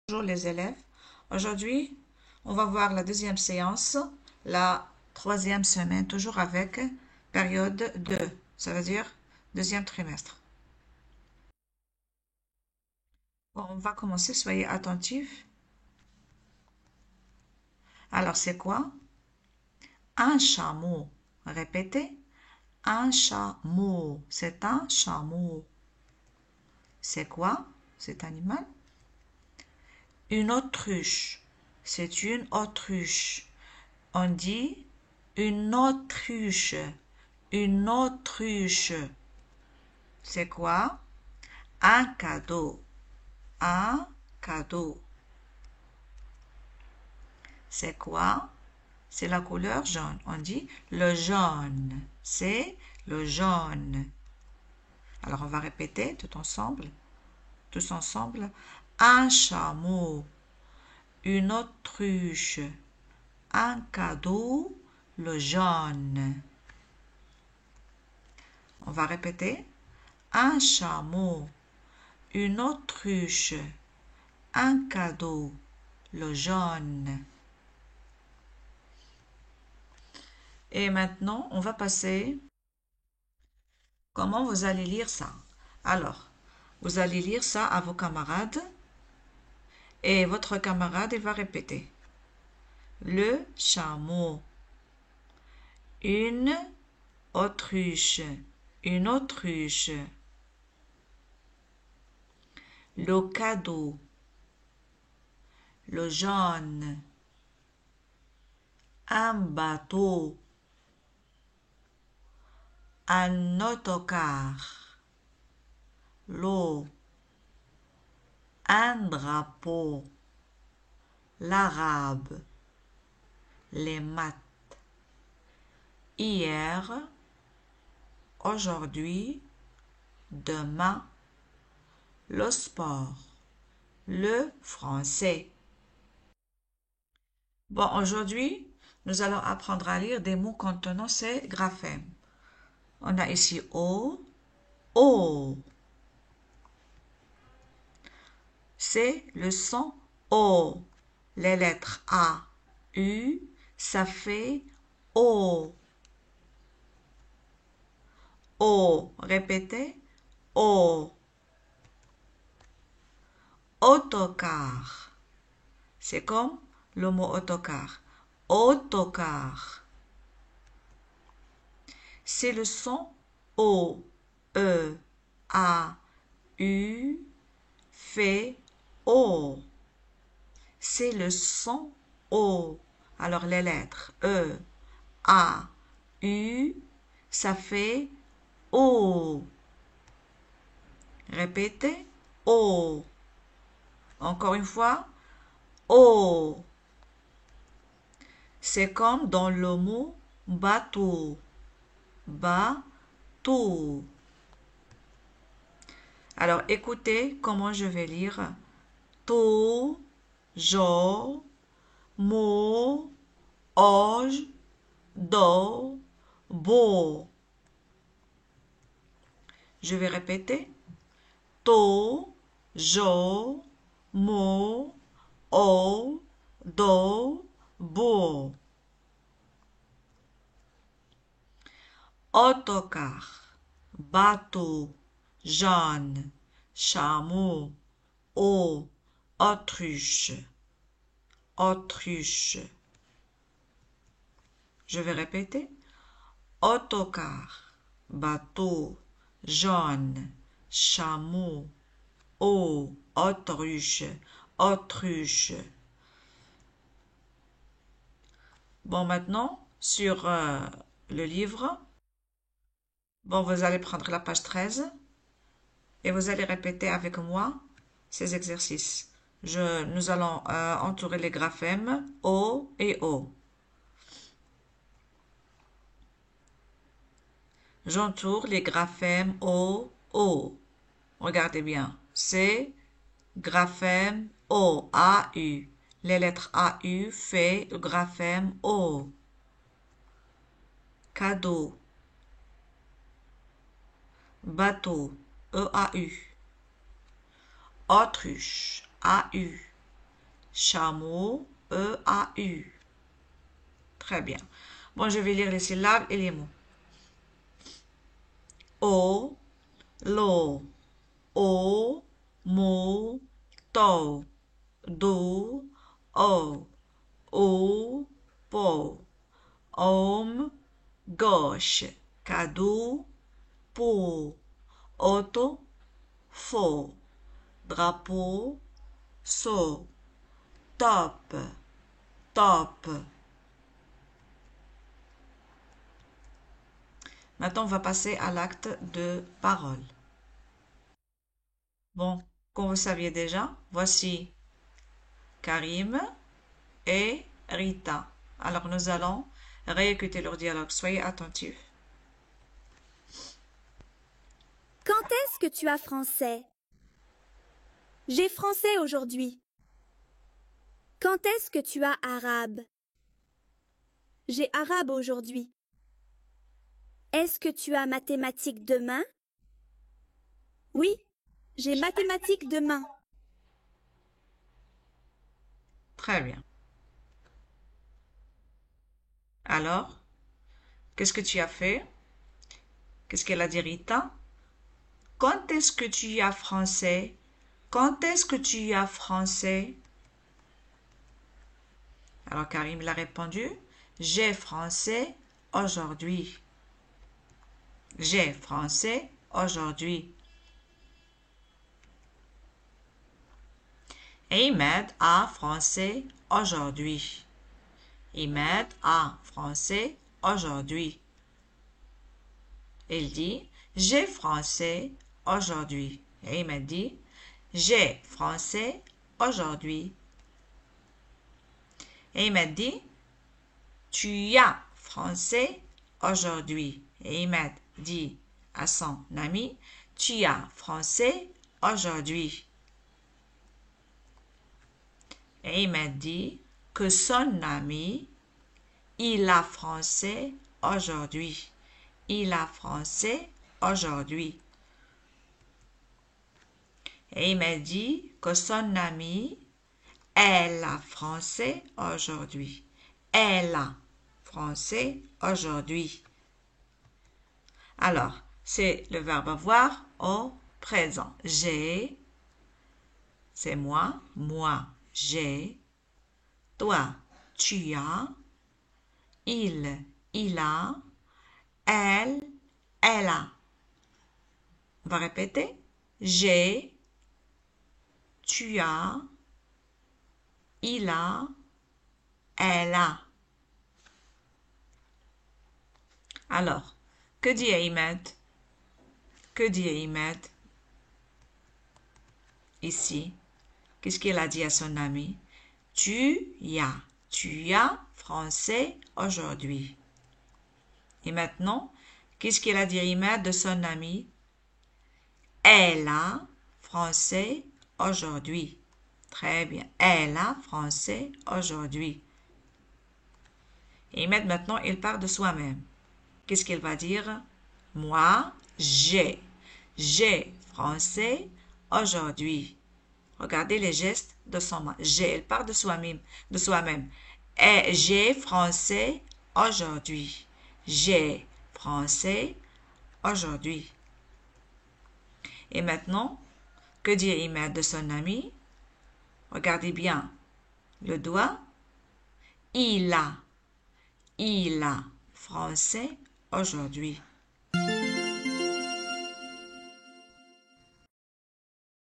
Bonjour les élèves. Aujourd'hui, on va voir la deuxième séance, la troisième semaine, toujours avec période 2, ça veut dire deuxième trimestre. Bon, on va commencer, soyez attentifs. Alors, c'est quoi? Un chameau. Répétez. Un chameau. C'est un chameau. C'est quoi cet animal? Une autruche. C'est une autruche. On dit une autruche. Une autruche. C'est quoi? Un cadeau. Un cadeau. C'est quoi? C'est la couleur jaune. On dit le jaune. C'est le jaune. Alors on va répéter tout ensemble. Tous ensemble. Un chameau. Une autruche. Un cadeau. Le jaune. On va répéter. Un chameau. Une autruche. Un cadeau. Le jaune. Et maintenant, on va passer. Comment vous allez lire ça? Alors, vous allez lire ça à vos camarades et votre camarade il va répéter. Le chameau. Une autruche. Une autruche. Le cadeau. Le jaune. Un bateau. Un autocar. L'eau. Un drapeau. L'arabe. Les maths. Hier. Aujourd'hui. Demain. Le sport. Le français. Bon, aujourd'hui, nous allons apprendre à lire des mots contenant ces graphèmes. On a ici O, O. C'est le son O. Les lettres A, U, ça fait O. O. Répétez. O. Autocar. C'est comme le mot autocar. Autocar. C'est le son O, E, A, U, fait O. C'est le son O. Alors les lettres E, A, U, ça fait O. Répétez. O. Encore une fois. O. C'est comme dans le mot bateau. Bateau. Alors, écoutez comment je vais lire. To, jo, mo, oj, do, bo. Je vais répéter. To, jo, mo, o, do, bo. Autocar, bateau, jaune, chameau, eau, autruche, autruche. Je vais répéter. Autocar, bateau, jaune, chameau, eau, autruche, autruche. Bon, maintenant, sur le livre, bon, vous allez prendre la page 13 et vous allez répéter avec moi ces exercices. Nous allons entourer les graphèmes O et O. J'entoure les graphèmes O, O. Regardez bien. C'est graphème O, A, U. Les lettres A, U fait le graphème O. Cadeau. Bateau. E-A-U. Autruche. A-U. Chameau, E-A-U. Très bien. Bon, je vais lire les syllabes et les mots. O, lo, o, mo, to, do, o, po, homme, gauche, cadeau, pour, auto, faux, drapeau, saut, top, top. Maintenant, on va passer à l'acte de parole. Bon, comme vous saviez déjà, voici Karim et Rita. Alors, nous allons réécouter leur dialogue. Soyez attentifs. Quand est-ce que tu as français? J'ai français aujourd'hui. Quand est-ce que tu as arabe? J'ai arabe aujourd'hui. Est-ce que tu as mathématiques demain? Oui, j'ai mathématiques demain. Très bien. Alors, qu'est-ce que tu as fait? Qu'est-ce qu'elle a dit, Rita? Quand est-ce que tu as français? Quand est-ce que tu as français? Alors Karim l'a répondu, j'ai français aujourd'hui. J'ai français aujourd'hui. Ahmed a français aujourd'hui. Ahmed a français aujourd'hui. Il dit, j'ai français aujourd'hui. Ahmed dit, j'ai français aujourd'hui. Ahmed dit, tu as français aujourd'hui. Ahmed dit à son ami, tu as français aujourd'hui. Ahmed dit que son ami, il a français aujourd'hui. Il a français aujourd'hui. Ahmed dit que son ami, elle a français aujourd'hui. Elle a français aujourd'hui. Alors, c'est le verbe avoir au présent. J'ai, c'est moi, j'ai. Toi, tu as. Il a. Elle a. On va répéter. J'ai, tu as, il a, elle a. Alors, que dit Ahmed? Que dit Ahmed? Ici, qu'est-ce qu'il a dit à son ami? Tu as français aujourd'hui. Et maintenant, qu'est-ce qu'il a dit Ahmed de son ami? Elle a français aujourd'hui. Très bien. Elle a français aujourd'hui. Et maintenant, il parle de soi-même. Qu'est-ce qu'il va dire? Moi, j'ai. J'ai français aujourd'hui. Regardez les gestes de son main. J'ai, il parle de soi-même. De soi-même. Et j'ai français aujourd'hui. J'ai français aujourd'hui. Et maintenant, que dit Ahmed de son ami? Regardez bien le doigt. Il a français aujourd'hui.